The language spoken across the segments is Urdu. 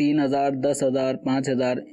3,000, 10,000, 5,000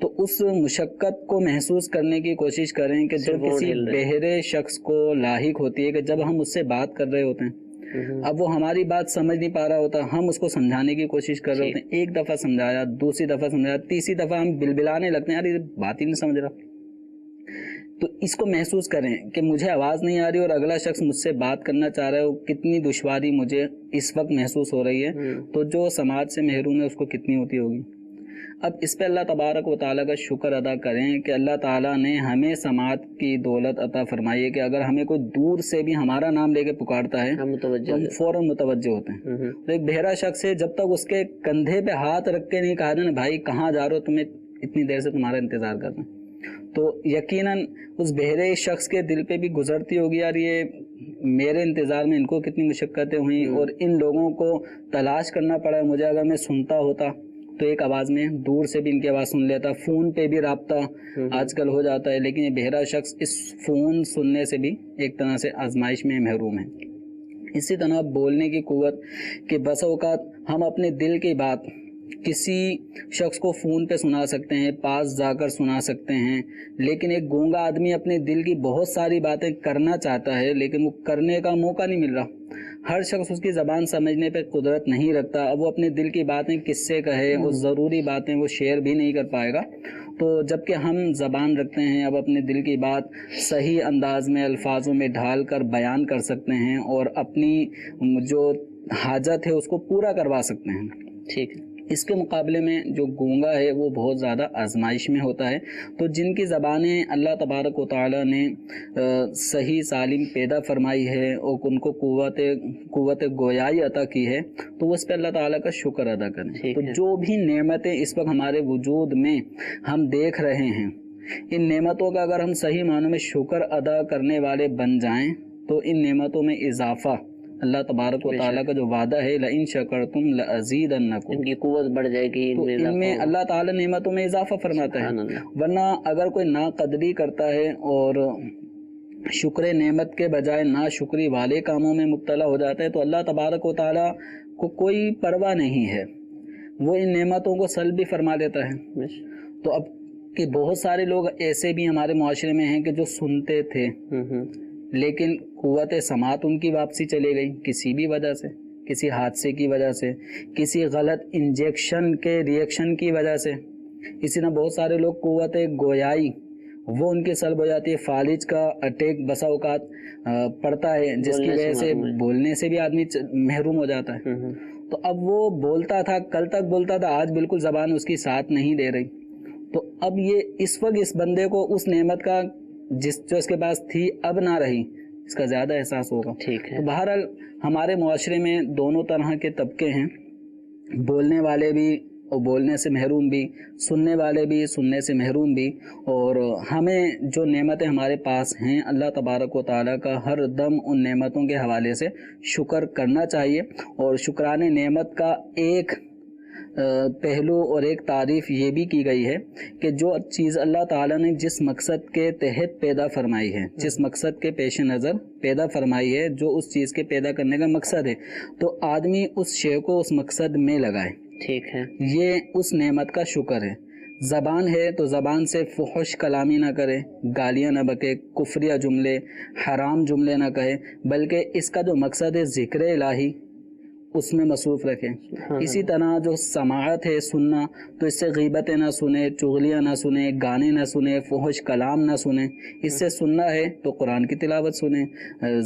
تو اس مشقت کو محسوس کرنے کی کوشش کریں کہ جو کسی بہرے شخص کو لاحق ہوتی ہے کہ جب ہم اس سے بات کر رہے ہوتے ہیں، اب وہ ہماری بات سمجھ نہیں پا رہا ہوتا، ہم اس کو سمجھانے کی کوشش کر رہے ہوتے ہیں، ایک دفعہ سمجھایا، دوسری دفعہ سمجھایا، تیسری دفعہ ہم بلبلانے لگتے ہیں، یار یہ بات ہی نہیں سمجھ رہا۔ تو اس کو محسوس کریں کہ مجھے آواز نہیں آ رہی اور اگلا شخص مجھ سے بات کرنا چاہ رہا ہے، کتنی دشواری مجھے اس وقت محسوس ہو رہی ہے، تو جو سماج سے محروم ہے اس کو کتنی ہوتی ہوگی۔ اب اس پہ اللہ تبارک و تعالیٰ کا شکر ادا کریں کہ اللہ تعالیٰ نے ہمیں سماعت کی دولت عطا فرمائی ہے کہ اگر ہمیں کوئی دور سے بھی ہمارا نام لے کے پکارتا ہے تو ہم فوراً متوجہ ہوتے ہیں۔ تو ایک بہرا شخص ہے، جب تک اس کے کندھے پہ ہاتھ رکھ کے نہیں کہا نا بھائی کہاں جا رہے ہو، تمہیں اتنی دیر سے تمہارا انتظار کر رہے ہیں، تو یقیناً اس بہرے شخص کے دل پہ بھی گزرتی ہوگی یار یہ میرے انتظار میں ان کو کتنی مشقتیں ہوئیں اور ان لوگوں کو تلاش کرنا پڑا، مجھے اگر میں سنتا ہوتا تو ایک آواز میں دور سے بھی ان کی آواز سن لیتا، فون پہ بھی رابطہ آج کل ہو جاتا ہے، لیکن یہ بہرا شخص اس فون سننے سے بھی ایک طرح سے آزمائش میں محروم ہے۔ اسی طرح بولنے کی قوت کہ بس اوقات ہم اپنے دل کی بات کسی شخص کو فون پہ سنا سکتے ہیں، پاس جا کر سنا سکتے ہیں، لیکن ایک گونگا آدمی اپنے دل کی بہت ساری باتیں کرنا چاہتا ہے لیکن وہ کرنے کا موقع نہیں مل رہا۔ ہر شخص اس کی زبان سمجھنے پہ قدرت نہیں رکھتا، اب وہ اپنے دل کی باتیں کس سے کہے، وہ ضروری باتیں وہ شیئر بھی نہیں کر پائے گا۔ تو جب کہ ہم زبان رکھتے ہیں، اب اپنے دل کی بات صحیح انداز میں الفاظوں میں ڈھال کر بیان کر سکتے ہیں اور اپنی جو حاجت ہے اس کو پورا کروا سکتے ہیں، ٹھیک ہے۔ اس کے مقابلے میں جو گونگا ہے وہ بہت زیادہ آزمائش میں ہوتا ہے۔ تو جن کی زبانیں اللہ تبارک و تعالیٰ نے صحیح سالم پیدا فرمائی ہے اور ان کو قوت گویائی عطا کی ہے، تو وہ اس پہ اللہ تعالیٰ کا شکر ادا کریں۔ تو جو بھی نعمتیں اس وقت ہمارے وجود میں ہم دیکھ رہے ہیں، ان نعمتوں کا اگر ہم صحیح معنوں میں شکر ادا کرنے والے بن جائیں تو ان نعمتوں میں اضافہ اللہ تبارک و تعالیٰ کا جو وعدہ ہے لَإِن شَكَرْتُمْ لَأَزِيدَنَّكُمْ، ان کی قوت بڑھ جائے گی، تو ان میں اللہ تعالیٰ نعمتوں میں اضافہ فرماتا ہے۔ ورنہ اگر کوئی ناقدری کرتا ہے اور شکر نعمت کے بجائے ناشکری والے کاموں میں مبتلا ہو جاتا ہے تو اللہ تبارک و تعالیٰ کو کوئی پرواہ نہیں ہے، وہ ان نعمتوں کو سلب بھی فرما دیتا ہے۔ تو اب کہ بہت سارے لوگ ایسے بھی ہمارے معاشرے میں ہیں کہ جو سنتے تھے لیکن قوت سماعت ان کی واپسی چلے گئی کسی بھی وجہ سے، کسی حادثے کی وجہ سے، کسی غلط انجیکشن کے ریئیکشن کی وجہ سے۔ اسی طرح بہت سارے لوگ قوت گویائی وہ ان کے سلب ہو جاتی ہے، فالج کا اٹیک بسا اوقات پڑتا ہے جس کی وجہ سے بولنے سے بھی آدمی محروم ہو جاتا ہے۔ تو اب وہ بولتا تھا، کل تک بولتا تھا، آج بالکل زبان اس کی ساتھ نہیں دے رہی، تو اب یہ اس وقت اس بندے کو اس نعمت کا جو اس کے پاس تھی اب نہ رہی، اس کا زیادہ احساس ہوگا۔ ٹھیک ہے، تو بہرحال ہمارے معاشرے میں دونوں طرح کے طبقے ہیں، بولنے والے بھی اور بولنے سے محروم بھی، سننے والے بھی سننے سے محروم بھی، اور ہمیں جو نعمتیں ہمارے پاس ہیں اللہ تبارک و تعالیٰ کا ہر دم ان نعمتوں کے حوالے سے شکر کرنا چاہیے۔ اور شکرانے نعمت کا ایک پہلو اور ایک تعریف یہ بھی کی گئی ہے کہ جو چیز اللہ تعالیٰ نے جس مقصد کے تحت پیدا فرمائی ہے، جس مقصد کے پیش نظر پیدا فرمائی ہے، جو اس چیز کے پیدا کرنے کا مقصد ہے، تو آدمی اس شے کو اس مقصد میں لگائے، ٹھیک ہے، یہ اس نعمت کا شکر ہے۔ زبان ہے تو زبان سے فحش کلامی نہ کرے، گالیاں نہ بکے، کفریہ جملے، حرام جملے نہ کہے، بلکہ اس کا جو مقصد ہے ذکر الہی اس میں مصروف رکھیں۔ اسی طرح جو سماعت ہے سننا، تو اس سے غیبتیں نہ سنیں، چغلیاں نہ سنیں، گانے نہ سنیں، فحش کلام نہ سنیں۔ اس سے سننا ہے تو قرآن کی تلاوت سنیں،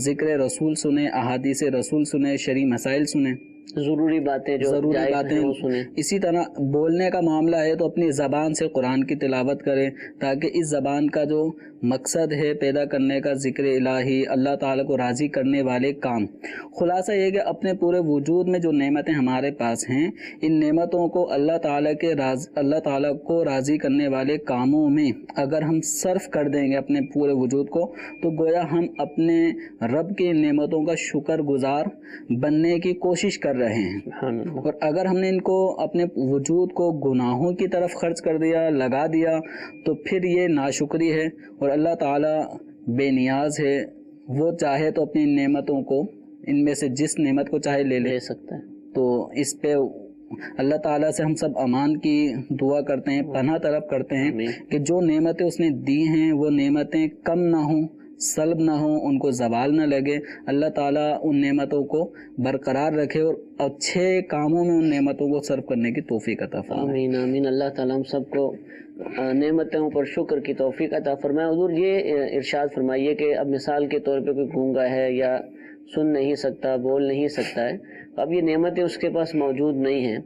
ذکر رسول سنیں، احادیث رسول سنیں، شرعی مسائل سنیں، ضروری باتیں جو ضروری باتیں وہ سنیں۔ اسی طرح بولنے کا معاملہ ہے تو اپنی زبان سے قرآن کی تلاوت کریں تاکہ اس زبان کا جو مقصد ہے پیدا کرنے کا ذکر الہی، اللہ تعالیٰ کو راضی کرنے والے کام۔ خلاصہ یہ کہ اپنے پورے وجود میں جو نعمتیں ہمارے پاس ہیں، ان نعمتوں کو اللہ تعالیٰ کو راضی کرنے والے کاموں میں اگر ہم صرف کر دیں گے اپنے پورے وجود کو، تو گویا ہم اپنے رب کی نعمتوں کا شکر گزار بننے کی کوشش کر رہے ہیں۔ اور اگر ہم نے ان کو اپنے وجود کو گناہوں کی طرف خرچ کر دیا، لگا دیا، تو پھر یہ ناشکری ہے، اور اللہ تعالیٰ بے نیاز ہے، وہ چاہے تو اپنی نعمتوں کو ان میں سے جس نعمت کو چاہے لے سکتا ہے۔ تو اس پہ اللہ تعالیٰ سے ہم سب امان کی دعا کرتے ہیں، پناہ طلب کرتے ہیں کہ جو نعمتیں اس نے دی ہیں وہ نعمتیں کم نہ ہوں، سلب نہ ہوں، ان کو زوال نہ لگے۔ اللہ تعالیٰ ان نعمتوں کو برقرار رکھے اور اچھے کاموں میں ان نعمتوں کو صرف کرنے کی توفیق عطا فرمائے۔ آمین آمین۔ اللہ تعالیٰ ہم سب کو نعمتوں پر شکر کی توفیق عطا فرمائے۔ حضور یہ ارشاد فرمائیے کہ اب مثال کے طور پہ کوئی گونگا ہے یا سن نہیں سکتا، بول نہیں سکتا ہے، اب یہ نعمتیں اس کے پاس موجود نہیں ہیں،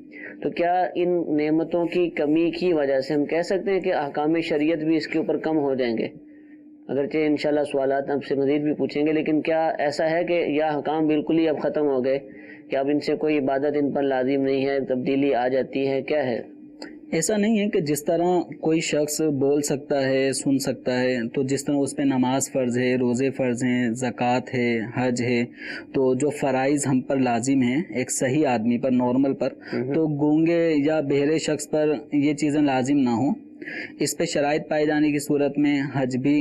تو کیا ان نعمتوں کی کمی کی وجہ سے ہم کہہ سکتے ہیں کہ احکام شریعت بھی اس کے اوپر کم ہو جائیں گے؟ اگرچہ انشاءاللہ سوالات آپ سے مزید بھی پوچھیں گے، لیکن کیا ایسا ہے کہ یہ احکام بالکل ہی اب ختم ہو گئے کہ اب ان سے کوئی عبادت ان پر لازم نہیں ہے، تبدیلی آ جاتی ہے، کیا ہے؟ ایسا نہیں ہے کہ جس طرح کوئی شخص بول سکتا ہے، سن سکتا ہے، تو جس طرح اس پہ نماز فرض ہے، روزے فرض ہیں، زکوٰۃ ہے، حج ہے، تو جو فرائض ہم پر لازم ہیں ایک صحیح آدمی پر، نارمل پر، تو گونگے یا بہرے شخص پر یہ چیزیں لازم نہ ہوں۔ اس پہ شرائط پائے جانے کی صورت میں حج بھی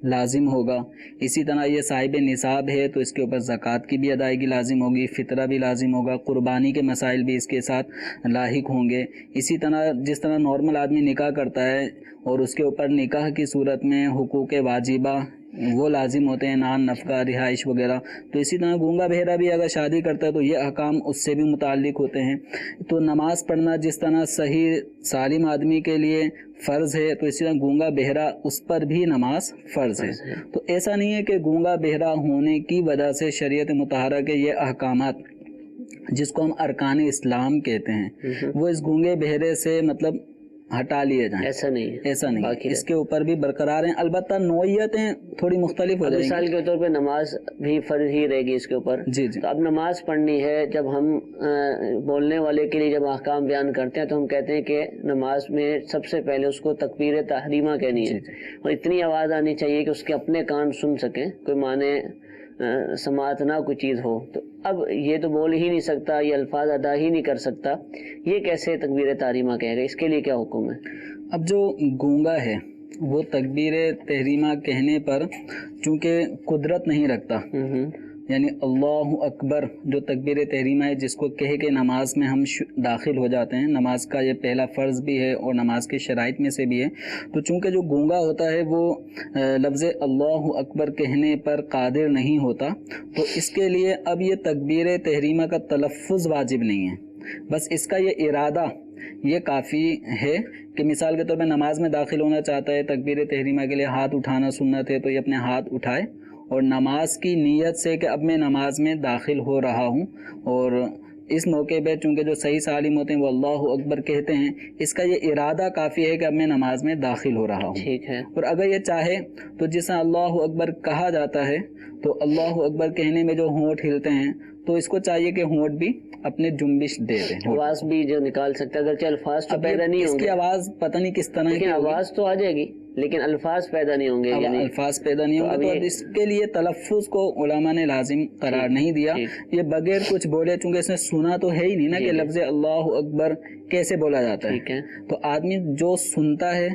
لازم ہوگا۔ اسی طرح یہ صاحب نصاب ہے تو اس کے اوپر زکوٰۃ کی بھی ادائیگی لازم ہوگی، فطرہ بھی لازم ہوگا، قربانی کے مسائل بھی اس کے ساتھ لاحق ہوں گے۔ اسی طرح جس طرح نارمل آدمی نکاح کرتا ہے اور اس کے اوپر نکاح کی صورت میں حقوق واجبہ وہ لازم ہوتے ہیں، نان، نفقہ، رہائش وغیرہ، تو اسی طرح گونگا بہرا بھی اگر شادی کرتا ہے تو یہ احکام اس سے بھی متعلق ہوتے ہیں۔ تو نماز پڑھنا جس طرح صحیح سالم آدمی کے لیے فرض ہے تو اسی طرح گونگا بہرا اس پر بھی نماز فرض ہے۔ تو ایسا نہیں ہے کہ گونگا بہرا ہونے کی وجہ سے شریعت مطہرہ کے یہ احکامات جس کو ہم ارکان اسلام کہتے ہیں وہ اس گونگے بہرے سے مطلب ہٹا لیے جائیں، ایسا نہیں ہے، ایسا نہیں، اس کے اوپر بھی برقرار ہیں، البتہ نوعیتیں تھوڑی مختلف ہو جائیں گی۔ مثال کے طور پہ نماز بھی فرض ہی رہے گی اس کے اوپر۔ جی جی، تو اب نماز پڑھنی ہے، جب ہم بولنے والے کے لیے جب احکام بیان کرتے ہیں تو ہم کہتے ہیں کہ نماز میں سب سے پہلے اس کو تکبیر تحریمہ کہنی ہے، اور اتنی آواز آنی چاہیے کہ اس کے اپنے کان سن سکیں، کوئی معنی سماعت نہ کوئی چیز ہو۔ تو اب یہ تو بول ہی نہیں سکتا، یہ الفاظ ادا ہی نہیں کر سکتا، یہ کیسے تکبیر تحریمہ کہے گا؟ اس کے لیے کیا حکم ہے؟ اب جو گونگا ہے وہ تکبیر تحریمہ کہنے پر چونکہ قدرت نہیں رکھتا، یعنی اللہ اکبر جو تکبیر تحریمہ ہے جس کو کہہ کے نماز میں ہم داخل ہو جاتے ہیں، نماز کا یہ پہلا فرض بھی ہے اور نماز کے شرائط میں سے بھی ہے، تو چونکہ جو گونگا ہوتا ہے وہ لفظ اللہ اکبر کہنے پر قادر نہیں ہوتا، تو اس کے لیے اب یہ تکبیر تحریمہ کا تلفظ واجب نہیں ہے، بس اس کا یہ ارادہ یہ کافی ہے کہ مثال کے طور پہ نماز میں داخل ہونا چاہتا ہے، تکبیر تحریمہ کے لیے ہاتھ اٹھانا سنت ہے، تو یہ اپنے ہاتھ اٹھائے اور نماز کی نیت سے کہ اب میں نماز میں داخل ہو رہا ہوں، اور اس موقع پہ چونکہ جو صحیح سالم ہوتے ہیں وہ اللہ اکبر کہتے ہیں، اس کا یہ ارادہ کافی ہے کہ اب میں نماز میں داخل ہو رہا ہوں۔ ٹھیک ہے۔ اور اگر یہ چاہے تو جسے اللہ اکبر کہا جاتا ہے تو اللہ اکبر کہنے میں جو ہونٹ ہلتے ہیں تو اس کو چاہیے کہ ہونٹ بھی اپنے جنبش دے دیں، آواز بھی جو نکال سکتا ہے، اگرچہ الفاظ تو پیدا نہیں اس ہوں کی گے، آواز پتہ نہیں کس طرح کی لیکن ہوگی، آواز تو آ جائے گی لیکن الفاظ پیدا نہیں ہوں گے، اب یعنی الفاظ پیدا نہیں ہوں گے، تو اب اس کے لیے تلفظ کو علماء نے لازم قرار نہیں دیا۔ یہ بغیر کچھ بولے، چونکہ اس نے سنا تو ہے ہی نہیں نا کہ لفظ اللہ اکبر کیسے بولا جاتا ہے، ٹھیک ہے، تو آدمی جو سنتا ہے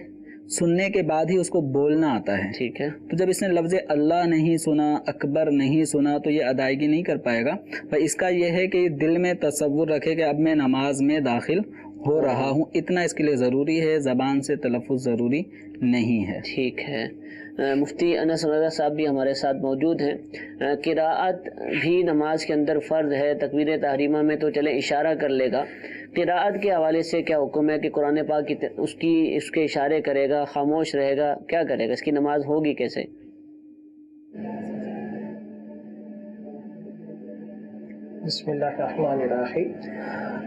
سننے کے بعد ہی اس کو بولنا آتا ہے، ٹھیک ہے۔ تو جب اس نے لفظ اللہ نہیں سنا، اکبر نہیں سنا، تو یہ ادائیگی نہیں کر پائے گا۔ پر اس کا یہ ہے کہ یہ دل میں تصور رکھے کہ اب میں نماز میں داخل ہو رہا ہوں، اتنا اس کے لیے ضروری ہے، زبان سے تلفظ ضروری نہیں ہے۔ ٹھیک ہے۔ مفتی انس رضا صاحب بھی ہمارے ساتھ موجود ہیں۔ قراءت بھی نماز کے اندر فرض ہے، تکبیر تحریمہ میں تو چلے اشارہ کر لے گا، قراءت کے حوالے سے کیا حکم ہے کہ قرآن پاک اس کے اشارے کرے گا، خاموش رہے گا، کیا کرے گا؟ اس کی نماز ہوگی کیسے؟ بسم اللہ الرحمن الرحیم۔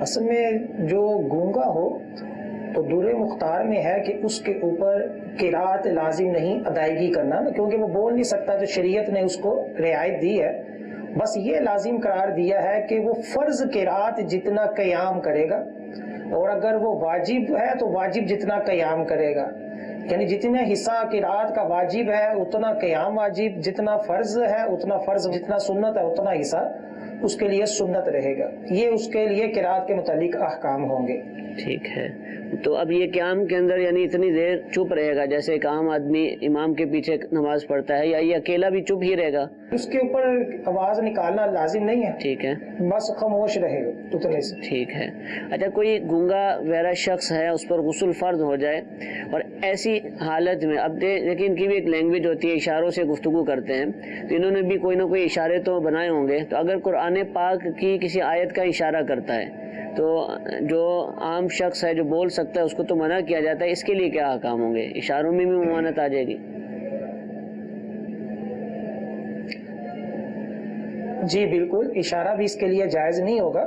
اصل میں جو گونگا ہو تو دور مختار میں ہے کہ اس کے اوپر قراءت لازم نہیں ادائیگی کرنا، کیونکہ وہ بول نہیں سکتا، تو شریعت نے اس کو رعایت دی ہے، بس یہ لازم قرار دیا ہے کہ وہ فرض قراءت جتنا قیام کرے گا، اور اگر وہ واجب ہے تو واجب جتنا قیام کرے گا، یعنی جتنا حصہ قراءت کا واجب ہے اتنا قیام واجب، جتنا فرض ہے اتنا فرض، جتنا سنت ہے اتنا حصہ اس کے لیے سنت رہے گا۔ یہ اس کے لیے قراءت کے متعلق احکام ہوں گے۔ ٹھیک ہے۔ تو اب یہ قیام کے اندر یعنی اتنی دیر چپ رہے گا جیسے ایک عام آدمی امام کے پیچھے نماز پڑھتا ہے، یا یہ اکیلا بھی چپ ہی رہے گا؟ اس کے اوپر آواز نکالنا لازم نہیں ہے، ٹھیک ہے، بس خاموش رہے اتنے سے. ٹھیک ہے. اچھا کوئی گونگا وغیرہ شخص ہے، اس پر غسل فرض ہو جائے اور ایسی حالت میں اب دیکھیں ان کی بھی ایک لینگویج ہوتی ہے، اشاروں سے گفتگو کرتے ہیں، تو انہوں نے بھی کوئی نہ کوئی اشارے تو بنائے ہوں گے. تو اگر قرآن پاک کی کسی آیت کا اشارہ کرتا ہے تو جو عام شخص ہے جو بول سکتا ہے اس کو تو منع کیا جاتا ہے، اس کے لیے کیا احکام ہوں گے؟ اشاروں میں بھی ممانعت آ جائے گی؟ جی بالکل، اشارہ بھی اس کے لیے جائز نہیں ہوگا.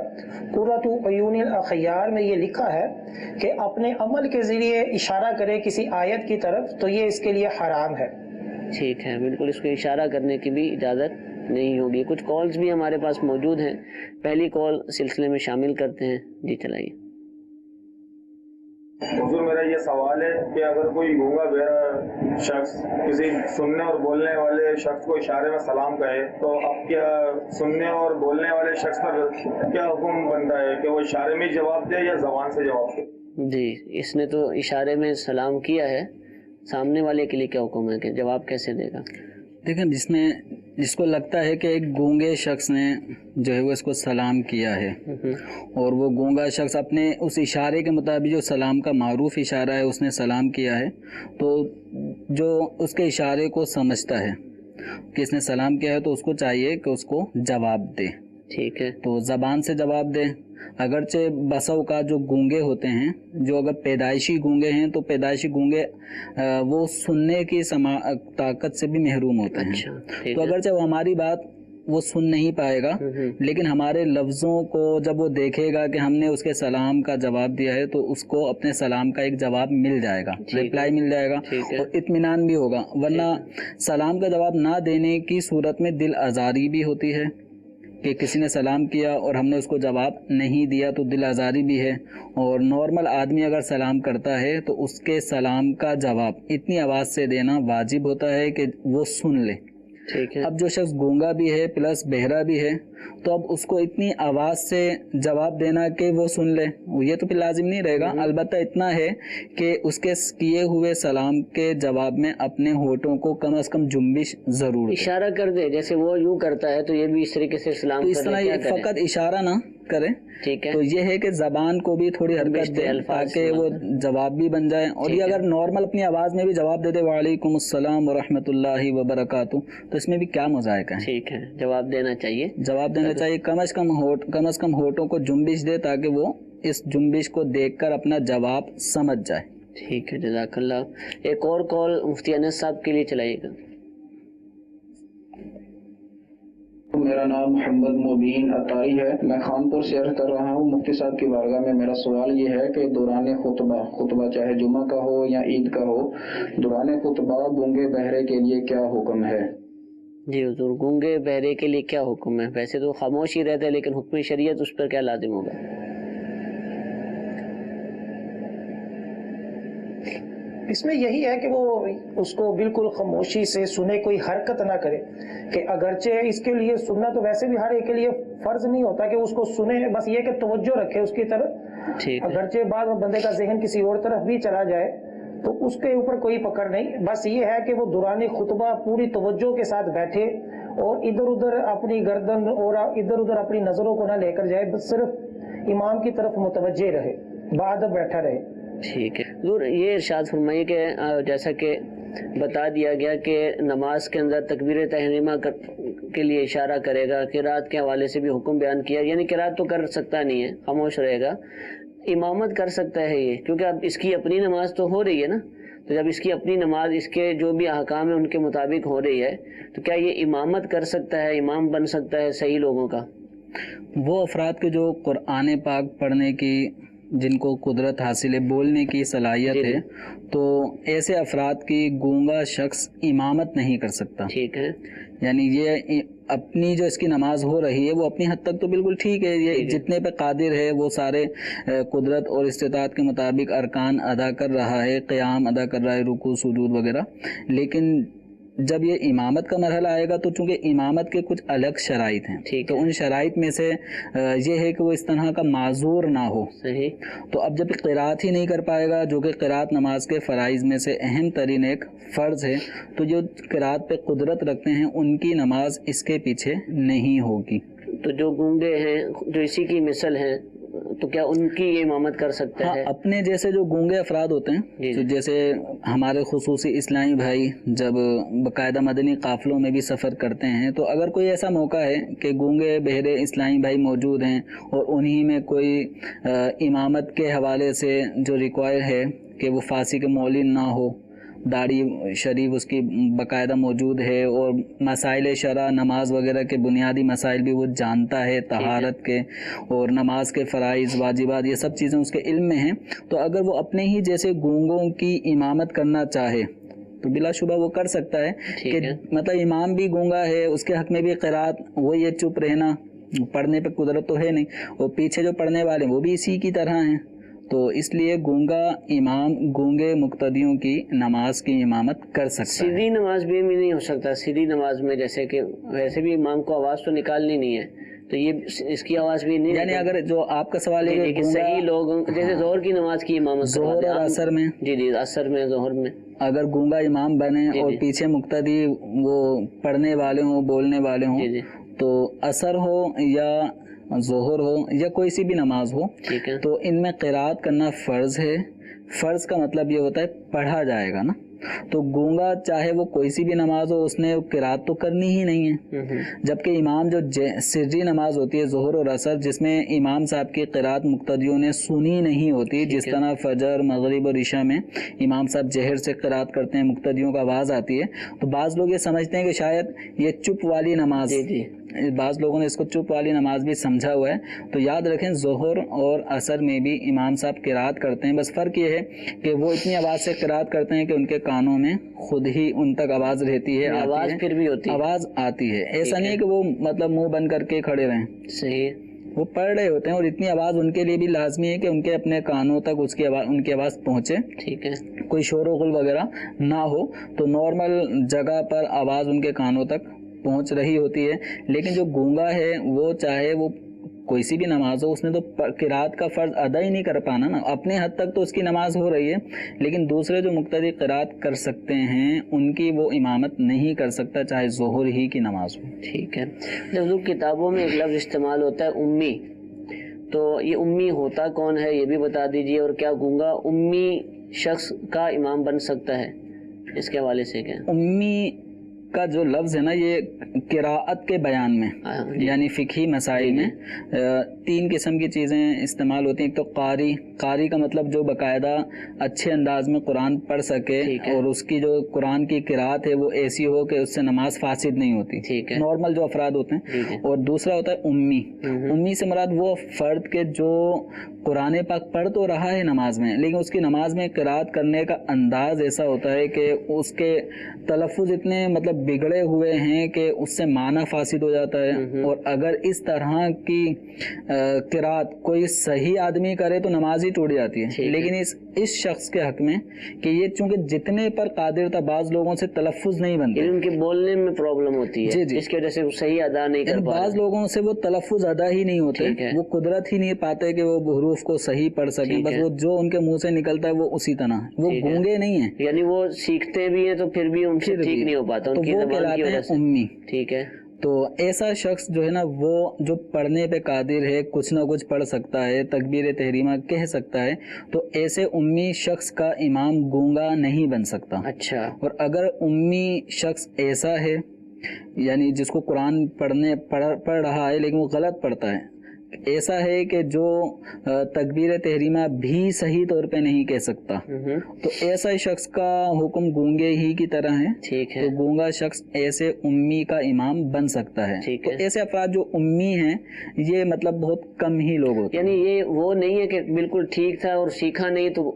قرۃ عیون الاخیار میں یہ لکھا ہے کہ اپنے عمل کے ذریعے اشارہ کرے کسی آیت کی طرف تو یہ اس کے لیے حرام ہے. ٹھیک ہے، بالکل اس کو اشارہ کرنے کی بھی اجازت نہیں ہوگی. کچھ کالز بھی ہمارے پاس موجود ہیں، پہلی کال سلسلے میں شامل کرتے ہیں. جی چلائیے. حضور میرا یہ سوال ہے کہ اگر کوئی گونگا بہرا شخص کسی سننے اور بولنے والے شخص کو اشارے میں سلام کہے تو اب کیا سننے اور بولنے والے شخص پر کیا حکم بنتا ہے کہ وہ اشارے میں جواب دے یا زبان سے جواب دے؟ جی اس نے تو اشارے میں سلام کیا ہے، سامنے والے کے لیے کیا حکم ہے کہ جواب کیسے دے گا؟ دیکھیں جس کو لگتا ہے کہ ایک گونگے شخص نے جو ہے وہ اس کو سلام کیا ہے اور وہ گونگا شخص اپنے اس اشارے کے مطابق جو سلام کا معروف اشارہ ہے اس نے سلام کیا ہے، تو جو اس کے اشارے کو سمجھتا ہے کہ اس نے سلام کیا ہے تو اس کو چاہیے کہ اس کو جواب دے. ٹھیک ہے، تو زبان سے جواب دے. اگرچہ بسا اوقات جو گونگے ہوتے ہیں، جو اگر پیدائشی گونگے ہیں تو پیدائشی گونگے وہ سننے کی طاقت سے بھی محروم ہوتے ہیں. تو اگرچہ وہ ہماری بات وہ سن نہیں پائے گا، لیکن ہمارے لفظوں کو جب وہ دیکھے گا کہ ہم نے اس کے سلام کا جواب دیا ہے تو اس کو اپنے سلام کا ایک جواب مل جائے گا، ریپلائی مل جائے گا اور اطمینان بھی ہوگا. ورنہ سلام کا جواب نہ دینے کی صورت میں دل آزاری بھی ہوتی ہے کہ کسی نے سلام کیا اور ہم نے اس کو جواب نہیں دیا تو دل آزاری بھی ہے. اور نارمل آدمی اگر سلام کرتا ہے تو اس کے سلام کا جواب اتنی آواز سے دینا واجب ہوتا ہے کہ وہ سن لے. ٹھیک ہے. اب جو شخص گونگا بھی ہے پلس بہرا بھی ہے تو اب اس کو اتنی آواز سے جواب دینا کہ وہ سن لے یہ تو پھر لازم نہیں رہے گا. البتہ اتنا ہے کہ اس کے کیے ہوئے سلام کے جواب میں اپنے ہونٹوں کو کم از کم جنبش ضرور دے. اشارہ کر دے، جیسے وہ یوں کرتا ہے تو یہ بھی اس طریقے سے سلام تو اس طرح فقط اشارہ نہ کرے. ٹھیک ہے، تو یہ ہے کہ زبان کو بھی تھوڑی حرکت دے تاکہ وہ جواب بھی بن جائے. اور یہ اگر نارمل اپنی آواز میں بھی جواب دے دے وعلیکم السلام ورحمۃ اللہ وبرکاتہ تو اس میں بھی کیا مذائقہ ہے. ٹھیک ہے، جواب دینا چاہیے، جواب دینا چاہیے. کم از کم ہونٹوں کو جنبش دے تاکہ وہ اس جنبش کو دیکھ کر اپنا جواب سمجھ جائے. ٹھیک ہے، جزاک اللہ. ایک اور کال مفتی انس صاحب کے لیے چلائیے گا. میرا نام محمد مبین عطاری ہے، میں خانپور سے عرض کر رہا ہوں. مفتی صاحب کی بارگاہ میں میرا سوال یہ ہے کہ دوران خطبہ چاہے جمعہ کا ہو یا عید کا ہو، دوران خطبہ گونگے بہرے کے لیے کیا حکم ہے؟ جی حضور، گونگے بہرے کے لیے کیا حکم ہے؟ ویسے تو خاموش ہی رہتا ہے لیکن حکم شریعت اس پر کیا لازم ہوگا؟ اس میں یہی ہے کہ وہ اس کو بالکل خاموشی سے سنے، کوئی حرکت نہ کرے. کہ اگرچہ اس کے لیے سننا تو ویسے بھی ہر ایک کے لیے فرض نہیں ہوتا کہ اس کو سنے، بس یہ کہ توجہ رکھے اس کی طرف. اگرچہ بعض بندے کا ذہن کسی اور طرف بھی چلا جائے تو اس کے اوپر کوئی پکڑ نہیں. بس یہ ہے کہ وہ دوران خطبہ پوری توجہ کے ساتھ بیٹھے اور ادھر ادھر اپنی گردن اور ادھر ادھر اپنی نظروں کو نہ لے کر جائے، بس صرف امام کی طرف متوجہ رہے، بعد بیٹھا رہے. ٹھیک ہے حضور، یہ ارشاد فرمائیے کہ جیسا کہ بتا دیا گیا کہ نماز کے اندر تکبیر تحریمہ کے لیے اشارہ کرے گا، قرات کے حوالے سے بھی حکم بیان کیا، یعنی قرات تو کر سکتا نہیں ہے، خاموش رہے گا. امامت کر سکتا ہے یہ، کیونکہ اب اس کی اپنی نماز تو ہو رہی ہے نا، تو جب اس کی اپنی نماز اس کے جو بھی احکام ہیں ان کے مطابق ہو رہی ہے تو کیا یہ امامت کر سکتا ہے، امام بن سکتا ہے صحیح لوگوں کا؟ وہ افراد کے جو قرآن پاک پڑھنے کی جن کو قدرت حاصل ہے، بولنے کی صلاحیت ہے، تو ایسے افراد کی گونگا شخص امامت نہیں کر سکتا. ٹھیک ہے، یعنی یہ اپنی جو اس کی نماز ہو رہی ہے وہ اپنی حد تک تو بالکل ٹھیک ہے، یہ جتنے پہ قادر ہے وہ سارے قدرت اور استطاعت کے مطابق ارکان ادا کر رہا ہے، قیام ادا کر رہا ہے، رکوع سجود وغیرہ. لیکن جب یہ امامت کا مرحلہ آئے گا تو چونکہ امامت کے کچھ الگ شرائط ہیں، تو ان شرائط میں سے یہ ہے کہ وہ اس طرح کا معذور نہ ہو. صحیح. تو اب جب قرات ہی نہیں کر پائے گا، جو کہ قرات نماز کے فرائض میں سے اہم ترین ایک فرض ہے، تو جو قرات پہ قدرت رکھتے ہیں ان کی نماز اس کے پیچھے نہیں ہوگی. تو جو گونگے ہیں، جو اسی کی مثل ہیں، تو کیا ان کی امامت کر سکتا ہے؟ اپنے جیسے جو گونگے افراد ہوتے ہیں، تو جیسے ہمارے خصوصی اسلامی بھائی جب باقاعدہ مدنی قافلوں میں بھی سفر کرتے ہیں، تو اگر کوئی ایسا موقع ہے کہ گونگے بہرے اسلامی بھائی موجود ہیں اور انہی میں کوئی امامت کے حوالے سے جو ریکوائر ہے کہ وہ فارسی کے مولن نہ ہو، داڑھی شریف اس کی باقاعدہ موجود ہے، اور مسائل شرع نماز وغیرہ کے بنیادی مسائل بھی وہ جانتا ہے، طہارت کے اور نماز کے فرائض واجبات، یہ سب چیزیں اس کے علم میں ہیں، تو اگر وہ اپنے ہی جیسے گونگوں کی امامت کرنا چاہے تو بلا شبہ وہ کر سکتا ہے. کہ مطلب امام بھی گونگا ہے، اس کے حق میں بھی قرات، وہ یہ چپ رہنا، پڑھنے پہ قدرت تو ہے نہیں، اور پیچھے جو پڑھنے والے وہ بھی اسی کی طرح ہیں، تو اس لیے گونگا امام گونگے مقتدیوں کی نماز کی امامت کر سکتا ہے. سیدھی نماز بھی نہیں ہو سکتا. سیدھی نماز میں جیسے کہ ویسے بھی امام کو آواز تو نکالنی نہیں ہے، تو یہ اس کی آواز بھی نہیں، یعنی اگر جو آپ کا سوال ہے کہ صحیح لوگوں جیسے ظہر کی نماز کی امامت، ظہر اور عصر میں، جی عصر میں، ظہر میں اگر گونگا امام بنے اور پیچھے مقتدی وہ پڑھنے والے ہوں، بولنے والے ہوں، تو عصر ہو یا ظہر ہو یا کوئی سی بھی نماز ہو، تو ان میں قرات کرنا فرض ہے. فرض کا مطلب یہ ہوتا ہے پڑھا جائے گا نا، تو گونگا چاہے وہ کوئی سی بھی نماز ہو اس نے قرات تو کرنی ہی نہیں ہے. جبکہ امام جو سری نماز ہوتی ہے ظہر اور عصر، جس میں امام صاحب کی قرات مقتدیوں نے سنی نہیں ہوتی، جس طرح فجر، مغرب اور عشاء میں امام صاحب جہر سے قرات کرتے ہیں، مقتدیوں کا آواز آتی ہے، تو بعض لوگ یہ سمجھتے ہیں کہ شاید یہ چپ والی نماز، بعض لوگوں نے اس کو چپ والی نماز بھی سمجھا ہوا ہے. تو یاد رکھیں ظہر اور عصر میں بھی امام صاحب قرات کرتے ہیں، بس فرق یہ ہے کہ وہ اتنی آواز سے قرات کرتے ہیں کہ ان کے کانوں میں خود ہی ان تک آواز رہتی ہے، آواز پھر بھی ہوتی ہے، آواز آتی ہے. ایسا نہیں کہ وہ مطلب منہ بند کر کے کھڑے رہیں، صحیح، وہ پڑھ رہے ہوتے ہیں، اور اتنی آواز ان کے لیے بھی لازمی ہے کہ ان کے اپنے کانوں تک اس کی آواز، ان کی آواز پہنچے، ٹھیک ہے، کوئی شور و غل وغیرہ نہ ہو. تو نارمل جگہ پر آواز ان کے کانوں تک پہنچ رہی ہوتی ہے. لیکن جو گونگا ہے وہ چاہے وہ کوئی سی بھی نماز ہو، اس نے تو قرات کا فرض ادا ہی نہیں کر پانا نا. اپنے حد تک تو اس کی نماز ہو رہی ہے، لیکن دوسرے جو مقتدی قرات کر سکتے ہیں ان کی وہ امامت نہیں کر سکتا، چاہے ظہر ہی کی نماز ہو. ٹھیک ہے. جب کتابوں میں ایک لفظ استعمال ہوتا ہے امی، تو یہ امی ہوتا کون ہے یہ بھی بتا دیجیے، اور کیا گونگا امی شخص کا امام بن سکتا ہے؟ اس کے حوالے سے کیا امی کا جو لفظ ہے نا، یہ قراءت کے بیان میں یعنی فقہی مسائل میں تین قسم کی چیزیں استعمال ہوتی ہیں. ایک تو قاری کا مطلب جو باقاعدہ اچھے انداز میں قرآن پڑھ سکے، اور اس کی جو قرآن کی قراءت ہے وہ ایسی ہو کہ اس سے نماز فاسد نہیں ہوتی، نارمل جو افراد ہوتے ہیں. اور دوسرا ہوتا ہے امی. امی سے مراد وہ فرد کے جو قرآن پاک پڑھ تو رہا ہے نماز میں، لیکن اس کی نماز میں قراءت کرنے کا انداز ایسا ہوتا ہے کہ اس کے تلفظ اتنے مطلب بگڑے ہوئے ہیں کہ اس سے معنی فاسد ہو جاتا ہے. اور اگر اس طرح کی قراءت کوئی صحیح آدمی کرے تو نماز ہی ٹوٹ جاتی ہے. لیکن اس شخص کے حق میں کہ یہ چونکہ جتنے پر قادر تھا، بعض لوگوں سے تلفظ نہیں بنتے، ان کے بولنے میں پرابلم ہوتی ہے، جس کی وجہ سے وہ صحیح ادا نہیں کر پاتے. بعض لوگوں سے وہ تلفظ ادا ہی نہیں ہوتے، وہ قدرت ہی نہیں پاتے کہ وہ حروف کو صحیح پڑھ سکیں، بس وہ جو ان کے منہ سے نکلتا ہے وہ اسی طرح، وہ گونگے نہیں ہیں، یعنی وہ سیکھتے بھی ہیں تو پھر بھی ان سے ٹھیک نہیں ہو پاتا، ان کی زبان کی وجہ سے. امی، ٹھیک ہے. تو ایسا شخص جو ہے نا، وہ جو پڑھنے پہ قادر ہے، کچھ نہ کچھ پڑھ سکتا ہے، تکبیر تحریمہ کہہ سکتا ہے، تو ایسے امی شخص کا امام گونگا نہیں بن سکتا. اچھا. اور اگر امی شخص ایسا ہے، یعنی جس کو قرآن پڑھ رہا ہے لیکن وہ غلط پڑھتا ہے، ایسا ہے کہ جو تکبیر تحریمہ بھی صحیح طور پہ نہیں کہہ سکتا، تو ایسا شخص کا حکم گونگے ہی کی طرح ہے. ٹھیک ہے. تو گونگا شخص ایسے امی کا امام بن سکتا ہے. تو ایسے افراد جو امی ہیں یہ مطلب بہت کم ہی لوگ ہوتے ہیں. یعنی یہ وہ نہیں ہے کہ بالکل ٹھیک تھا اور سیکھا نہیں تو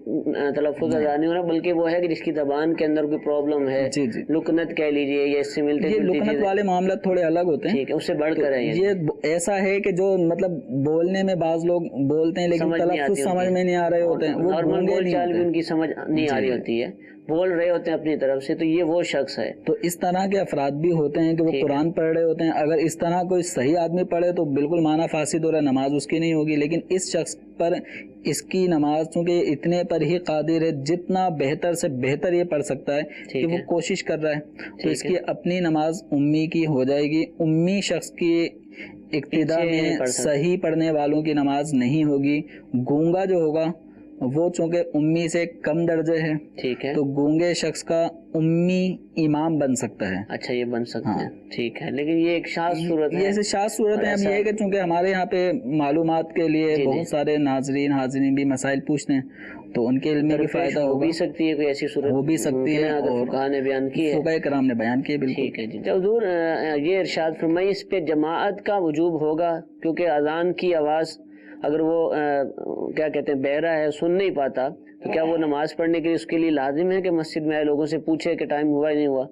تلفظ ادا نہیں ہو رہا، بلکہ وہ ہے کہ جس کی زبان کے اندر کوئی پرابلم ہے، لکنت کہہ لیجیے، یا اس سے ملتے یہ لکنت والے معاملات تھوڑے الگ ہوتے ہیں. ٹھیک ہے. اس سے بڑھ کر ہے یہ ایسا ہے کہ جو مطلب بولنے میں بعض لوگ بولتے ہیں لیکن تلفظ سمجھ میں نہیں آ رہے ہوتے ہیں، وہ نارمل بول چال بھی ان کی سمجھ نہیں آ رہی ہوتی ہے، بول رہے ہوتے ہیں اپنی طرف سے، تو یہ وہ شخص ہے. تو اس طرح کے افراد بھی ہوتے ہیں کہ وہ قرآن پڑھ رہے ہوتے ہیں. اگر اس طرح کوئی صحیح آدمی پڑھے تو بالکل معنی فاسد ہو رہا ہے، نماز اس کی نہیں ہوگی. لیکن اس شخص پر اس کی نماز چونکہ اتنے پر ہی قادر ہے، جتنا بہتر سے بہتر یہ پڑھ سکتا ہے کہ وہ کوشش کر رہا ہے، تو اس کی اپنی نماز امی کی ہو جائے گی. امی شخص کی ابتدا میں صحیح پڑھنے والوں کی نماز نہیں ہوگی. گونگا جو ہوگا وہ چونکہ امی سے کم درجے ہے، ٹھیک ہے، تو گونگے شخص کا امی امام بن سکتا ہے. اچھا یہ بن سکتا ہے، ٹھیک ہے. لیکن یہ ایک شاذ صورت ہے. یہ شاذ صورت ہے. اب یہ ہے کہ چونکہ ہمارے یہاں پہ معلومات کے لیے بہت سارے ناظرین حاضرین بھی مسائل پوچھتے ہیں، تو ان کے علم میں بھی فائدہ ہو بھی سکتی ہے، کوئی ایسی صورت ہو بھی سکتی ہے، اور فقہاء نے بیان کی ہے، فقہاء کرام نے بیان کی ہے. بالکل ٹھیک ہے جی. حضور یہ ارشاد فرمائیے اس پہ جماعت کا وجوب ہوگا، کیونکہ اذان کی آواز اگر وہ کیا کہتے ہیں بہرا ہے، سن نہیں پاتا، تو کیا وہ نماز پڑھنے کے لیے اس کے لیے لازم ہے کہ مسجد میں آئے لوگوں سے پوچھے کہ ٹائم ہوا یا نہیں ہوا؟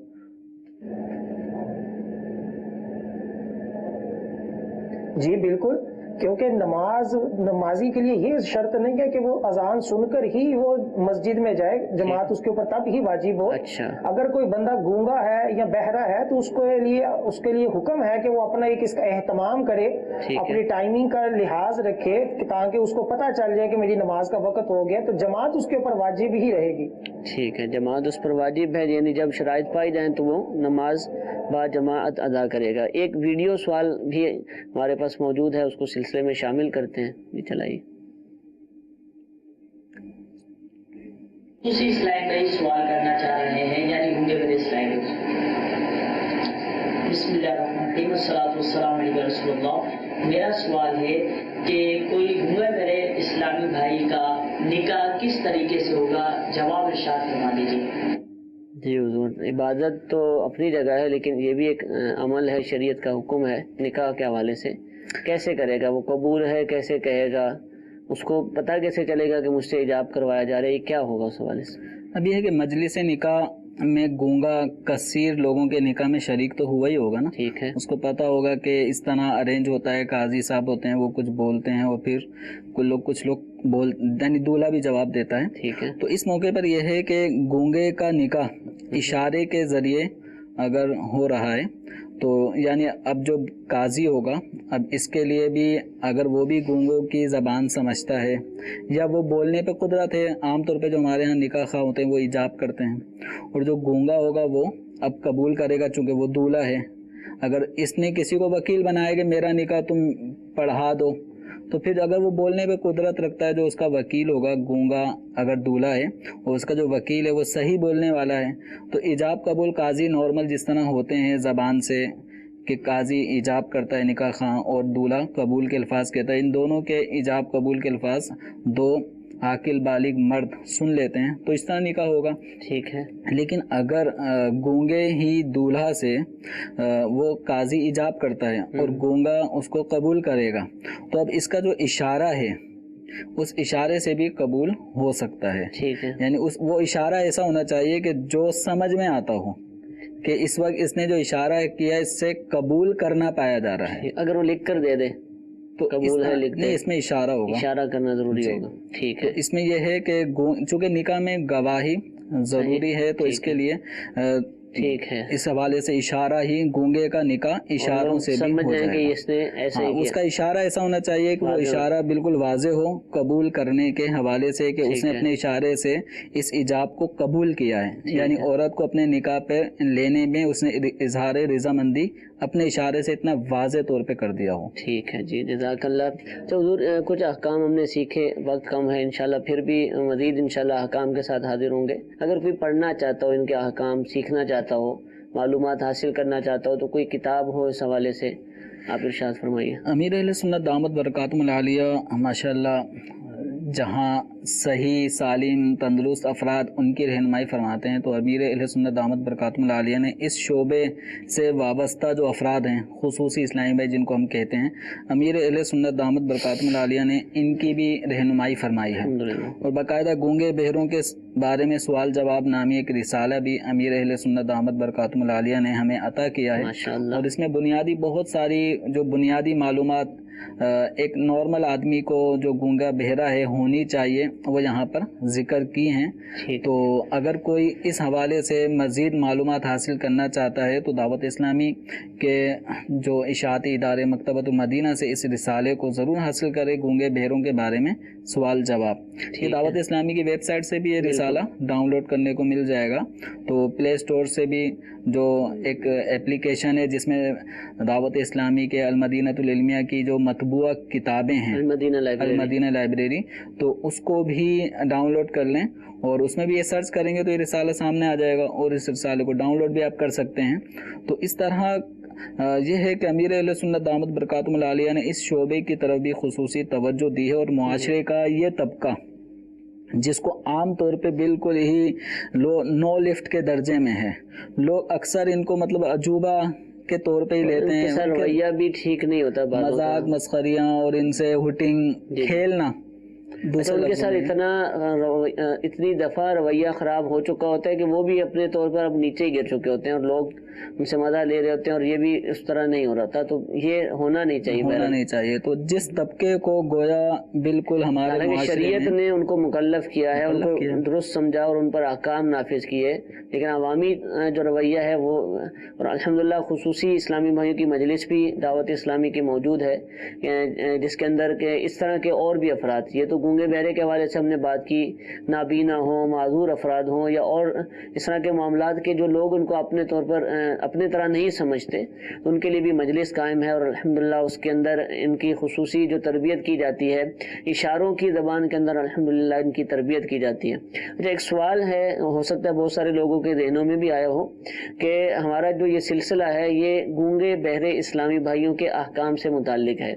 جی بالکل، کیونکہ نمازی کے لیے یہ شرط نہیں ہے کہ وہ اذان سن کر ہی وہ مسجد میں جائے، جماعت اس کے اوپر تب ہی واجب ہو. اچھا، اگر کوئی بندہ گونگا ہے یا بہرا ہے تو اس کے لیے حکم ہے کہ وہ اپنا ایک اس کا اہتمام کرے، اپنی ٹائمنگ کا لحاظ رکھے تاکہ اس کو پتہ چل جائے کہ میری نماز کا وقت ہو گیا، تو جماعت اس کے اوپر واجب ہی رہے گی. ٹھیک ہے، جماعت اس پر واجب ہے، یعنی جب شرائط پائی جائیں تو وہ نماز با جماعت ادا کرے گا. ایک ویڈیو سوال بھی ہمارے پاس موجود ہے، اس کو سلسلے میں شامل کرتے ہیں. یہ چلائیے. اسی سلائڈ پہ سوال کرنا چاہ رہے ہیں، یعنی گونگے بنے سلائڈ. بسم اللہ الرحمن الرحیم، والصلاۃ والسلام علی رسول اللہ. میرا سوال ہے کہ کوئی گونگا میرے اسلامی بھائی کا نکاح کس طریقے سے ہوگا؟ جواب ارشاد فرما دیجیے. جی حضور، عبادت تو اپنی جگہ ہے، لیکن یہ بھی ایک عمل ہے، شریعت کا حکم ہے. نکاح کے حوالے سے کیسے کرے گا؟ وہ قبول ہے کیسے کہے گا؟ اس کو پتہ کیسے چلے گا کہ مجھ سے ایجاب کروایا جا رہا ہے؟ کیا ہوگا اس حوالے سے؟ اب یہ ہے کہ مجلس نکاح میں گونگا کثیر لوگوں کے نکاح میں شریک تو ہوا ہی ہوگا نا. ٹھیک ہے، اس کو پتہ ہوگا کہ اس طرح ارینج ہوتا ہے، قاضی صاحب ہوتے ہیں وہ کچھ بولتے ہیں اور پھر کچھ لوگ یعنی دولہا بھی جواب دیتا ہے. ٹھیک ہے، تو اس موقع پر یہ ہے کہ گونگے کا نکاح اشارے کے ذریعے اگر ہو رہا ہے تو یعنی اب جو قاضی ہوگا، اب اس کے لیے بھی اگر وہ بھی گونگوں کی زبان سمجھتا ہے یا وہ بولنے پہ قدرت ہے، عام طور پہ جو ہمارے ہاں نکاح خواہ ہوتے ہیں وہ ایجاب کرتے ہیں، اور جو گونگا ہوگا وہ اب قبول کرے گا چونکہ وہ دولہا ہے. اگر اس نے کسی کو وکیل بنایا کہ میرا نکاح تم پڑھا دو، تو پھر اگر وہ بولنے پہ قدرت رکھتا ہے، جو اس کا وکیل ہوگا، گونگا اگر دولہا ہے اور اس کا جو وکیل ہے وہ صحیح بولنے والا ہے، تو ایجاب قبول قاضی نارمل جس طرح ہوتے ہیں زبان سے کہ قاضی ایجاب کرتا ہے نکاح خواہ اور دولہا قبول کے الفاظ کہتا ہے، ان دونوں کے ایجاب قبول کے الفاظ دو عاقل بالغ مرد سن لیتے ہیں تو اس طرح نکاح ہوگا. ٹھیک ہے. لیکن اگر گونگے ہی دولہا سے وہ قاضی ایجاب کرتا ہے اور گونگا اس کو قبول کرے گا، تو اب اس کا جو اشارہ ہے اس اشارے سے بھی قبول ہو سکتا ہے. ٹھیک ہے، یعنی وہ اشارہ ایسا ہونا چاہیے کہ جو سمجھ میں آتا ہو کہ اس وقت اس نے جو اشارہ کیا اس سے قبول کرنا پایا جا رہا ہے. اگر وہ لکھ کر دے دے تو قبول ہے، لکھ دے، اس میں اشارہ ہوگا، اشارہ کرنا ضروری ہوگا. ٹھیک ہے. اس میں یہ ہے کہ چونکہ نکاح میں گواہی ضروری ہے تو اس کے لیے ٹھیک ہے، اس حوالے سے اشارہ ہی گونگے کا نکاح اشاروں سے بھی ہو جائے گا. اس نے ایسا ہی اس کا اشارہ ایسا ہونا چاہیے کہ وہ اشارہ بالکل واضح ہو قبول کرنے کے حوالے سے کہ اس نے اپنے اشارے سے اس ایجاب کو قبول کیا ہے. یعنی عورت کو اپنے نکاح پہ لینے میں اس نے اظہار رضامندی اپنے اشارے سے اتنا واضح طور پہ کر دیا ہو. ٹھیک ہے جی، جزاک اللہ. تو حضور کچھ احکام ہم نے سیکھے، وقت کم ہے، انشاءاللہ پھر بھی مزید انشاءاللہ احکام کے ساتھ حاضر ہوں گے. اگر کوئی پڑھنا چاہتا ہو ان کے احکام، سیکھنا چاہتا ہو، معلومات حاصل کرنا چاہتا ہو، تو کوئی کتاب ہو اس حوالے سے آپ ارشاد فرمائیے. امیر اہل سنت دامت برکاتہم العالیہ ماشاءاللہ جہاں صحیح سالم تندرست افراد ان کی رہنمائی فرماتے ہیں، تو امیر اہل سنت دامت برکاتہم العالیہ نے اس شعبے سے وابستہ جو افراد ہیں، خصوصی اسلامی بھائی جن کو ہم کہتے ہیں، امیر اہل سنت دامت برکاتہم العالیہ نے ان کی بھی رہنمائی فرمائی ہے. اور باقاعدہ گونگے بہروں کے بارے میں سوال جواب نامی ایک رسالہ بھی امیر اہل سنت دامت برکاتہم العالیہ نے ہمیں عطا کیا ہے. اور اس میں بنیادی بہت ساری جو بنیادی معلومات ایک نارمل آدمی کو جو گونگا بہرا ہے ہونی چاہیے وہ یہاں پر ذکر کی ہیں. تو اگر کوئی اس حوالے سے مزید معلومات حاصل کرنا چاہتا ہے تو دعوت اسلامی کے جو اشاعتی ادارے مکتبۃ المدینہ سے اس رسالے کو ضرور حاصل کرے، گونگے بہروں کے بارے میں سوال جواب. یہ دعوت اسلامی کی ویب سائٹ سے بھی یہ رسالہ ڈاؤن لوڈ کرنے کو مل جائے گا. تو پلے اسٹور سے بھی جو ایک اپلیکیشن ہے جس میں دعوت اسلامی کے المدینۃ العلمیہ کی جو مطبوعہ کتابیں ہیں، المدینہ لائبریری، تو اس کو بھی ڈاؤن لوڈ کر لیں اور اس میں بھی یہ سرچ کریں گے تو یہ رسالہ سامنے آ جائے گا اور اس رسالے کو ڈاؤن لوڈ بھی آپ کر سکتے ہیں. تو اس طرح یہ ہے کہ امیر اہل سنت دامت برکاتہم العالیہ نے اس شعبے کی طرف بھی خصوصی توجہ دی ہے، اور معاشرے کا یہ طبقہ جس کو عام طور پہ بالکل ہی نو لفٹ کے درجے میں ہے، لوگ اکثر ان کو مطلب عجوبہ کے طور پہ ہی لیتے ہیں، رویہ بھی ٹھیک نہیں ہوتا، مذاق مسخریاں اور ان سے ہٹنگ کھیلنا، ان کے ساتھ اتنی دفعہ رویہ خراب ہو چکا ہوتا ہے کہ وہ بھی اپنے طور پر اب نیچے گر چکے ہوتے ہیں اور لوگ ان سے مزہ لے رہے ہوتے ہیں، اور یہ بھی اس طرح نہیں ہو رہا تھا. تو یہ ہونا نہیں چاہیے. تو جس طبقے کو گویا بالکل ہمارے شریعت نے ان کو مکلف کیا ہے، ان کو درست سمجھا اور ان پر احکام نافذ کیے، لیکن عوامی جو رویہ ہے وہ، اور الحمدللہ خصوصی اسلامی بھائیوں کی مجلس بھی دعوت اسلامی کی موجود ہے جس کے اندر کہ اس طرح کے اور بھی افراد، یہ تو گونگے بہرے کے حوالے سے ہم نے بات کی، نابینا ہوں، معذور افراد ہوں، یا اور اس طرح کے معاملات کے جو لوگ ان کو اپنے طور پر اپنے طرح نہیں سمجھتے، ان کے لیے بھی مجلس قائم ہے، اور الحمدللہ اس کے اندر ان کی خصوصی جو تربیت کی جاتی ہے، اشاروں کی زبان کے اندر الحمدللہ ان کی تربیت کی جاتی ہے. اچھا، ایک سوال ہے، ہو سکتا ہے بہت سارے لوگوں کے ذہنوں میں بھی آیا ہو کہ ہمارا جو یہ سلسلہ ہے یہ گونگے بہرے اسلامی بھائیوں کے احکام سے متعلق ہے،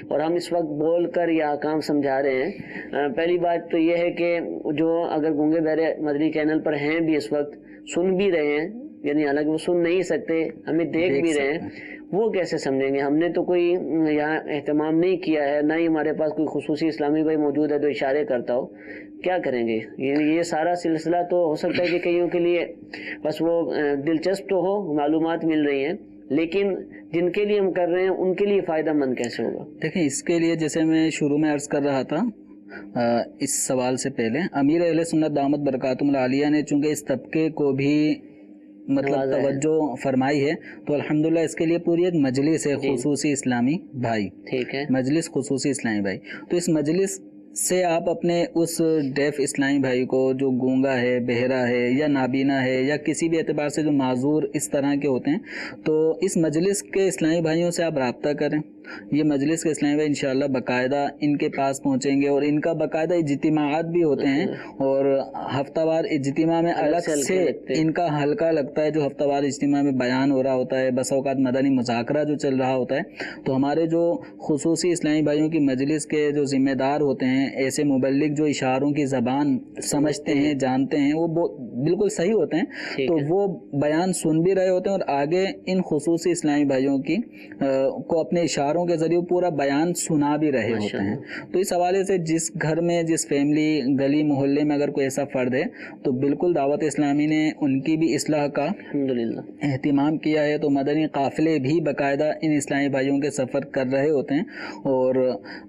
اور ہم اس وقت بول کر یہ احکام سمجھا رہے ہیں. پہلی بات تو یہ ہے کہ جو اگر گونگے بہرے مدنی چینل پر ہیں بھی اس وقت، سن بھی رہے ہیں، یعنی حالانکہ وہ سن نہیں سکتے، ہمیں دیکھ بھی رہے ہیں، وہ کیسے سمجھیں گے؟ ہم نے تو کوئی یہاں اہتمام نہیں کیا ہے، نہ ہی ہمارے پاس کوئی خصوصی اسلامی بھائی موجود ہے جو اشارے کرتا ہو. کیا کریں گے؟ یہ سارا سلسلہ تو ہو سکتا ہے کہ کئیوں کے لیے بس وہ دلچسپ تو ہو، معلومات مل رہی ہیں، لیکن جن کے لیے ہم کر رہے ہیں ان کے لیے فائدہ مند کیسے ہوگا؟ دیکھیں، اس کے لیے جیسے میں شروع میں عرض کر رہا تھا اس سوال سے پہلے، امیر اہل سنت دامت برکاتہم العالیہ نے چونکہ اس طبقے کو بھی مطلب توجہ فرمائی ہے، تو الحمدللہ اس کے لیے پوری ایک مجلس ہے، خصوصی اسلامی بھائی، ٹھیک ہے، مجلس خصوصی اسلامی بھائی. تو اس مجلس سے آپ اپنے اس ڈیف اسلامی بھائی کو جو گونگا ہے، بہرا ہے، یا نابینا ہے، یا کسی بھی اعتبار سے جو معذور اس طرح کے ہوتے ہیں، تو اس مجلس کے اسلامی بھائیوں سے آپ رابطہ کریں. یہ مجلس کے اسلامی بھائی انشاءاللہ باقاعدہ ان کے پاس پہنچیں گے، اور ان کا باقاعدہ اجتماعات بھی ہوتے ہیں، اور ہفتہ وار اجتماع میں الگ سے ان کا حلقہ لگتا ہے، جو ہفتہ وار اجتماع میں بیان ہو رہا ہوتا ہے، بس اوقات مدنی مذاکرہ جو چل رہا ہوتا ہے. تو ہمارے جو خصوصی اسلامی بھائیوں کی مجلس کے جو ذمہ دار ہوتے ہیں، ایسے مبلغ جو اشاروں کی زبان سمجھتے ہیں، جانتے ہیں، وہ بالکل صحیح ہوتے ہیں، تو وہ بیان سن بھی رہے ہوتے ہیں، اور آگے ان خصوصی اسلامی بھائیوں کی کو اپنے اشاروں کے ذریعے پورا بیان سنا بھی رہے ہوتے ہیں. تو اس حوالے سے جس گھر میں، جس فیملی، گلی محلے میں اگر کوئی ایسا فرد ہے تو بالکل دعوت اسلامی نے ان کی بھی اصلاح کا اہتمام کیا ہے. تو مدنی قافلے بھی باقاعدہ ان اسلامی بھائیوں کے سفر کر رہے ہوتے ہیں، اور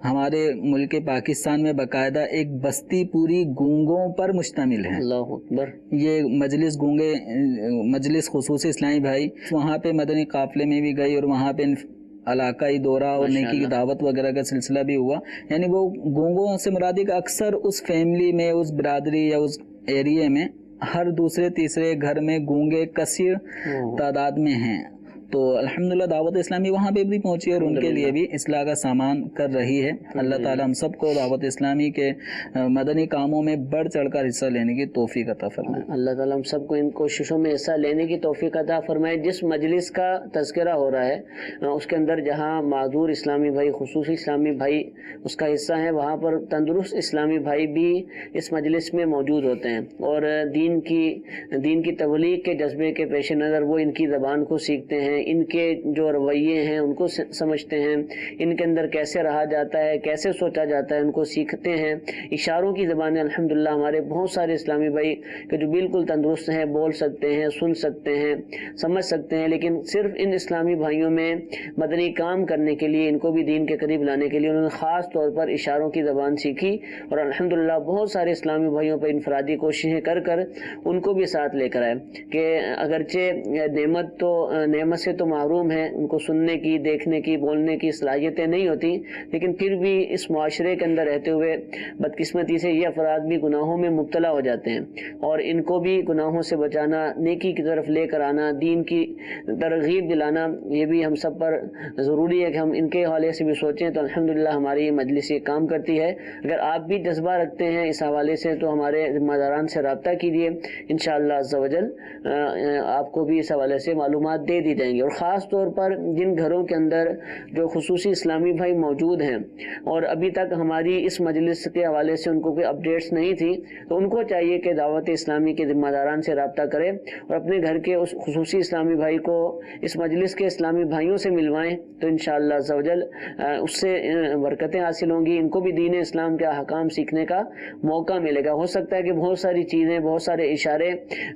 ہمارے ملک پاکستان میں باقاعدہ ایک بستی پوری گونگوں پر مشتمل ہے. اللہ اکبر. یہ مجلس گونگے، مجلس خصوصی اسلامی بھائی وہاں پہ مدنی قافلے میں بھی گئی، اور وہاں پہ علاقائی دورہ اور نیکی کی دعوت وغیرہ کا سلسلہ بھی ہوا. یعنی وہ گونگوں سے مرادی کا اکثر اس فیملی میں، اس برادری یا اس ایریے میں ہر دوسرے تیسرے گھر میں گونگے کثیر تعداد میں ہیں. تو الحمدللہ دعوت اسلامی وہاں پہ بھی پہنچی اور ان کے لیے بھی اصلاح کا سامان کر رہی ہے. اللہ تعالی ہم سب کو دعوت اسلامی کے مدنی کاموں میں بڑھ چڑھ کر حصہ لینے کی توفیق عطا فرمائے. اللہ تعالی ہم سب کو ان کوششوں میں حصہ لینے کی توفیق عطا فرمائے. جس مجلس کا تذکرہ ہو رہا ہے اس کے اندر جہاں معذور اسلامی بھائی، خصوصی اسلامی بھائی اس کا حصہ ہیں، وہاں پر تندرست اسلامی بھائی بھی اس مجلس میں موجود ہوتے ہیں، اور دین کی تبلیغ کے جذبے کے پیش نظر وہ ان کی زبان کو سیکھتے ہیں، ان کے جو رویے ہیں ان کو سمجھتے ہیں، ان کے اندر کیسے رہا جاتا ہے، کیسے سوچا جاتا ہے، ان کو سیکھتے ہیں۔ اشاروں کی زبانیں الحمدللہ ہمارے بہت سارے اسلامی بھائی کہ جو بالکل تندرست ہیں، بول سکتے ہیں، سن سکتے ہیں، سمجھ سکتے ہیں، لیکن صرف ان اسلامی بھائیوں میں مدنی کام کرنے کے لیے، ان کو بھی دین کے قریب لانے کے لیے انہوں نے خاص طور پر اشاروں کی زبان سیکھی، اور الحمدللہ بہت سارے اسلامی بھائیوں پر انفرادی کوششیں کر کر ان کو بھی ساتھ لے کر آئے کہ اگرچہ نعمت سے تو محروم ہیں، ان کو سننے کی، دیکھنے کی، بولنے کی صلاحیتیں نہیں ہوتی، لیکن پھر بھی اس معاشرے کے اندر رہتے ہوئے بدقسمتی سے یہ افراد بھی گناہوں میں مبتلا ہو جاتے ہیں، اور ان کو بھی گناہوں سے بچانا، نیکی کی طرف لے کر آنا، دین کی ترغیب دلانا، یہ بھی ہم سب پر ضروری ہے کہ ہم ان کے حوالے سے بھی سوچیں۔ تو الحمدللہ ہماری یہ مجلس یہ کام کرتی ہے۔ اگر آپ بھی جذبہ رکھتے ہیں اس حوالے سے تو ہمارے ذمہ داران سے رابطہ کیجیے، انشاءاللہ عز و جل آپ کو بھی اس حوالے سے معلومات دے دی جائیں گی۔ اور خاص طور پر جن گھروں کے اندر جو خصوصی اسلامی بھائی موجود ہیں اور ابھی تک ہماری اس مجلس کے حوالے سے ان کو کوئی اپڈیٹس نہیں تھی، تو ان کو چاہیے کہ دعوت اسلامی کے ذمہ داران سے رابطہ کریں اور اپنے گھر کے اس خصوصی اسلامی بھائی کو اس مجلس کے اسلامی بھائیوں سے ملوائیں، تو انشاءاللہ عز و جل اس سے برکتیں حاصل ہوں گی، ان کو بھی دین اسلام کے احکام سیکھنے کا موقع ملے گا۔ ہو سکتا ہے کہ بہت ساری چیزیں، بہت سارے اشارے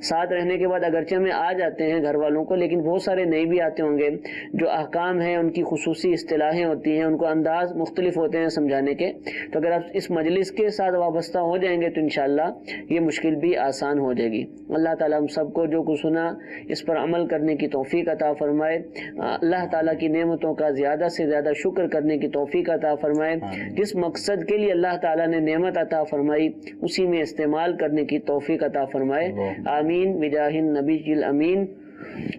ساتھ رہنے کے بعد اگرچہ میں آ جاتے ہیں گھر والوں کو، لیکن بہت سارے نئے بھی آتے ہوں گے، جو احکام ہیں ان کی خصوصی اصطلاحیں ہوتی ہیں، ان کو انداز مختلف ہوتے ہیں سمجھانے کے، تو اگر آپ اس مجلس کے ساتھ وابستہ ہو جائیں گے تو انشاءاللہ یہ مشکل بھی آسان ہو جائے گی۔ اللہ تعالیٰ ہم سب کو جو کچھ سنا اس پر عمل کرنے کی توفیق عطا فرمائے، اللہ تعالیٰ کی نعمتوں کا زیادہ سے زیادہ شکر کرنے کی توفیق عطا فرمائے، جس مقصد کے لیے اللہ تعالیٰ نے نعمت عطا فرمائی اسی میں استعمال کرنے کی توفیق عطا فرمائے، آمین بجاہ النبی الامین۔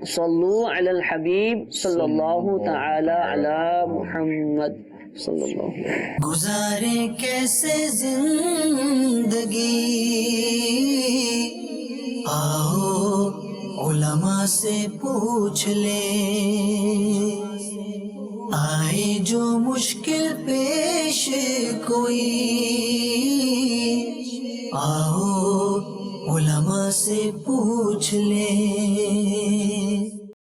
صلو علی الحبیب صلی اللہ تعالی علی محمد صلی اللہ علیہ وسلم۔ گزارے کیسے زندگی، آؤ علماء سے پوچھ لیں، آئے جو مشکل پیش کوئی، آؤ علماء سے پوچھ لیں۔